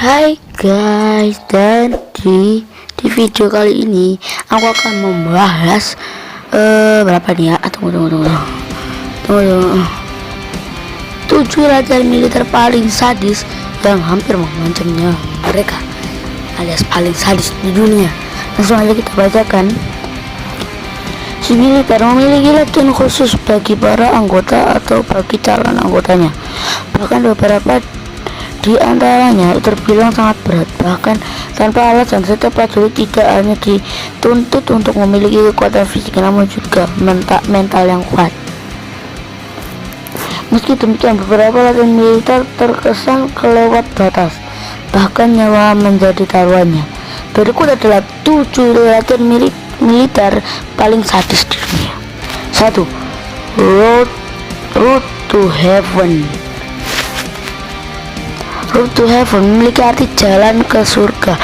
Hai guys, dan di video kali ini aku akan membahas berapa nih ya? Tunggu. 7 latihan militer paling sadis yang hampir mengancam nyawa mereka, alias paling sadis di dunia. Langsung aja kita bacakan. Si militer memiliki latihan khusus bagi para anggota atau bagi calon anggotanya. Bahkan beberapa di antaranya terbilang sangat berat, bahkan tanpa alasan. Setiap prajurit tidak hanya dituntut untuk memiliki kekuatan fisik, namun juga mental yang kuat. Meski demikian, beberapa latihan militer terkesan kelewat batas, bahkan nyawa menjadi taruhannya. Berikut adalah 7 latihan militer paling sadis di dunia. 1. Road to Heaven. Road to Heaven memiliki arti jalan ke surga.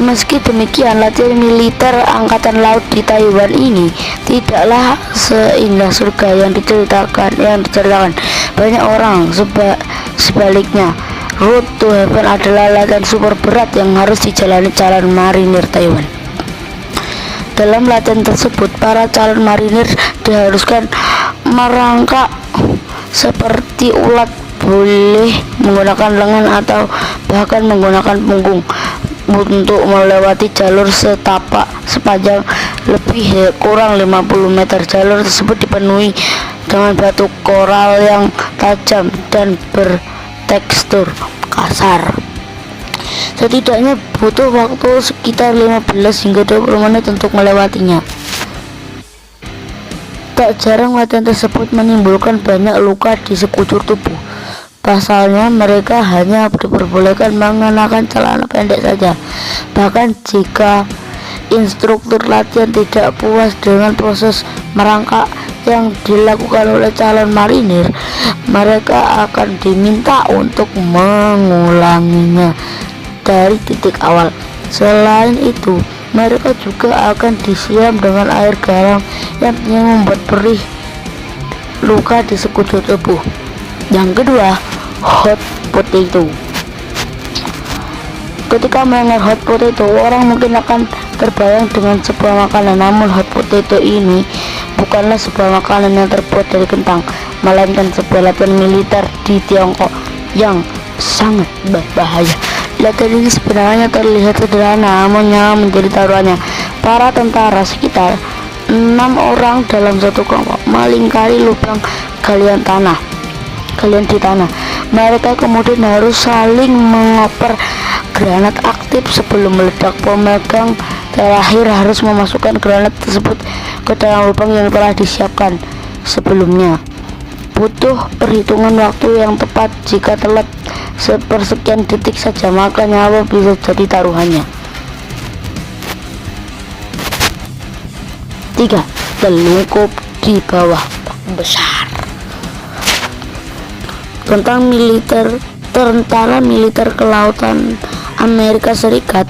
Meski demikian, latihan militer angkatan laut di Taiwan ini tidaklah seindah surga yang diceritakan banyak orang. Sebaliknya, Road to Heaven adalah latihan super berat yang harus dijalani calon marinir Taiwan. Dalam latihan tersebut, para calon marinir diharuskan merangkak seperti ulat, boleh menggunakan lengan atau bahkan menggunakan punggung untuk melewati jalur setapak sepanjang lebih kurang 50 meter. Jalur tersebut dipenuhi dengan batu koral yang tajam dan bertekstur kasar. Setidaknya butuh waktu sekitar 15 hingga 20 menit untuk melewatinya. Tak jarang latihan tersebut menimbulkan banyak luka di sekujur tubuh. Pasalnya, mereka hanya diperbolehkan mengenakan celana pendek saja. Bahkan jika instruktur latihan tidak puas dengan proses merangkak yang dilakukan oleh calon marinir, mereka akan diminta untuk mengulanginya dari titik awal. Selain itu, mereka juga akan disiram dengan air garam yang membuat perih luka di sekujur tubuh. Yang kedua, hot potato. Ketika mendengar hot potato, orang mungkin akan terbayang dengan sebuah makanan. Namun hot potato ini bukanlah sebuah makanan yang terbuat dari kentang, melainkan sebuah latihan militer di Tiongkok yang sangat berbahaya. Latihan ini sebenarnya terlihat sederhana, namun nyawa menjadi taruhannya. Para tentara, sekitar 6 orang dalam satu kelompok, melingkari lubang galian di tanah. Mereka kemudian harus saling mengoper granat aktif sebelum meledak. Pemegang terakhir harus memasukkan granat tersebut ke dalam lubang yang telah disiapkan sebelumnya. Butuh perhitungan waktu yang tepat. Jika telat sepersekian detik saja, maka nyawa bisa jadi taruhannya. 3. Telungkup di bawah besar. Tentara militer kelautan Amerika Serikat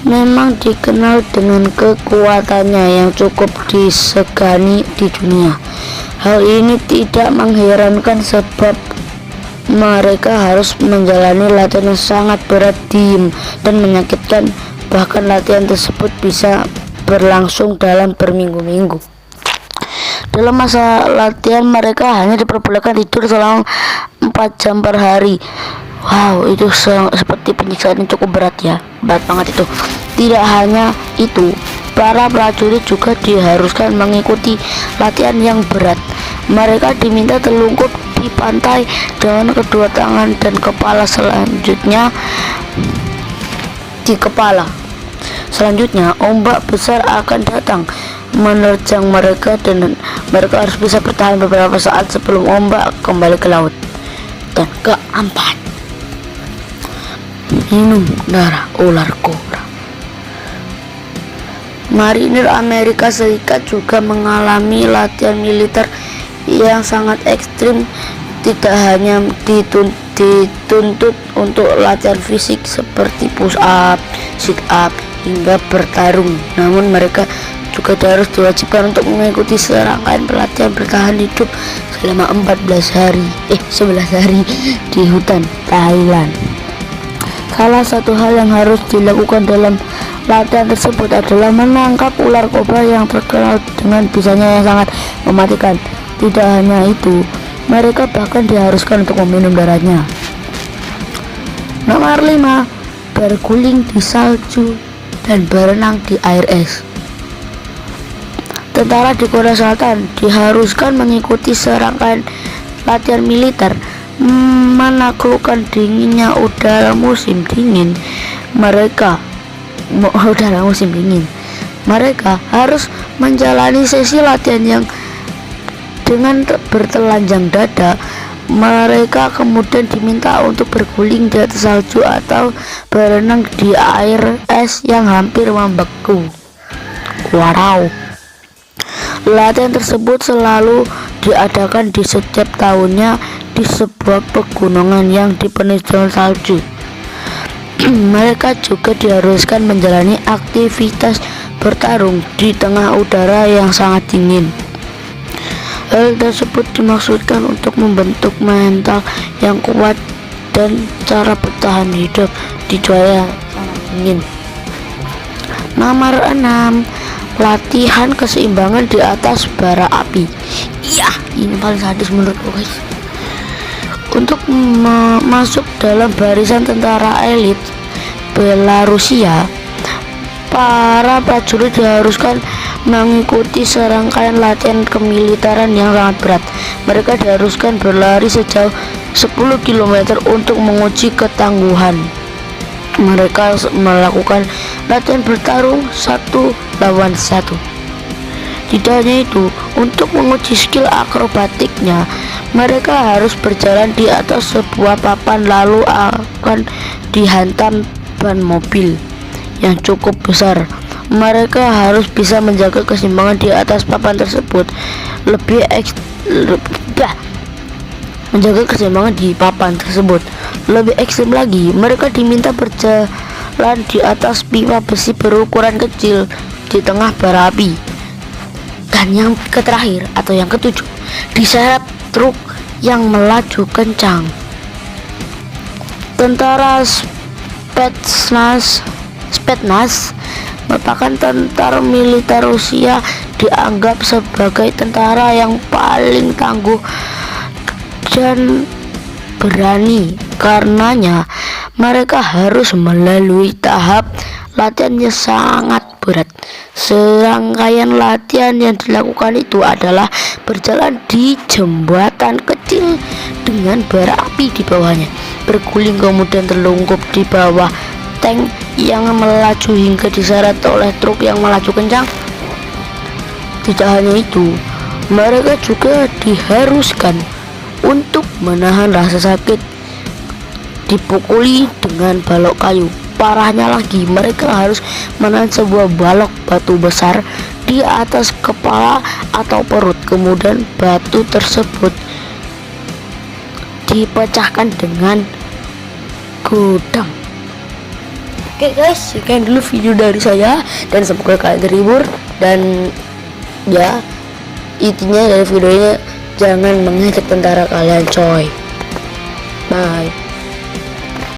memang dikenal dengan kekuatannya yang cukup disegani di dunia. Hal ini tidak mengherankan sebab mereka harus menjalani latihan yang sangat berat, dan menyakitkan. Bahkan latihan tersebut bisa berlangsung dalam berminggu-minggu. Dalam masa latihan, mereka hanya diperbolehkan tidur selama 4 jam per hari. Wow, itu seperti penyiksaan yang cukup berat ya. Berat banget itu. Tidak hanya itu, para prajurit juga diharuskan mengikuti latihan yang berat. Mereka diminta telungkup di pantai dengan kedua tangan dan kepala Selanjutnya, ombak besar akan datang menerjang mereka, dan mereka harus bisa bertahan beberapa saat sebelum ombak kembali ke laut. Dan keempat, minum darah ular kobra. Marinir Amerika Serikat juga mengalami latihan militer yang sangat ekstrim. Tidak hanya dituntut untuk latihan fisik seperti push up, sit up, hingga bertarung, namun mereka juga harus diwajibkan untuk mengikuti serangkaian pelatihan bertahan hidup selama 11 hari di hutan Thailand. Salah satu hal yang harus dilakukan dalam latihan tersebut adalah menangkap ular kobra yang terkenal dengan bisanya yang sangat mematikan. Tidak hanya itu, mereka bahkan diharuskan untuk meminum darahnya. Nomor 5. Berguling di salju dan berenang di air es. Tentara di Korea Selatan diharuskan mengikuti serangkaian latihan militer menaklukkan dinginnya udara musim dingin. Mereka harus menjalani sesi latihan yang dengan bertelanjang dada. Mereka kemudian diminta untuk berguling di atas salju atau berenang di air es yang hampir membeku. Wow. Latihan tersebut selalu diadakan di setiap tahunnya di sebuah pegunungan yang dipenuhi dengan salju. Mereka juga diharuskan menjalani aktivitas bertarung di tengah udara yang sangat dingin. Hal tersebut dimaksudkan untuk membentuk mental yang kuat dan cara bertahan hidup di cuaca sangat dingin. Nomor 6. Latihan keseimbangan di atas bara api. Iya, ini paling sadis menurutku, guys. Untuk masuk dalam barisan tentara elit Belarusia, para prajurit diharuskan mengikuti serangkaian latihan kemiliteran yang sangat berat. Mereka diharuskan berlari sejauh 10 km untuk menguji ketangguhan. Mereka melakukan latihan bertarung 1 lawan 1. Tidak hanya itu, untuk menguji skill akrobatiknya, mereka harus berjalan di atas sebuah papan lalu akan dihantam ban mobil yang cukup besar. Mereka harus bisa menjaga keseimbangan di atas papan tersebut. Menjaga keseimbangan di papan tersebut lebih ekstrim lagi, mereka diminta berjalan di atas pipa besi berukuran kecil di tengah bara api. Dan yang terakhir atau yang ketujuh, diseret truk yang melaju kencang. Tentara Spetsnaz merupakan tentara militer Rusia, dianggap sebagai tentara yang paling tangguh dan berani. Karenanya mereka harus melalui tahap latihan yang sangat berat. Serangkaian latihan yang dilakukan itu adalah berjalan di jembatan kecil dengan bara api di bawahnya, berguling kemudian terlungkup di bawah tank yang melaju hingga diseret oleh truk yang melaju kencang. Tidak hanya itu, mereka juga diharuskan untuk menahan rasa sakit dipukuli dengan balok kayu. Parahnya lagi, mereka harus menahan sebuah balok batu besar di atas kepala atau perut. Kemudian batu tersebut dipecahkan dengan gudang. Oke guys, sekian dulu video dari saya dan semoga kalian terhibur. Dan ya, intinya dari videonya, jangan mengejek tentara kalian, coy. Bye.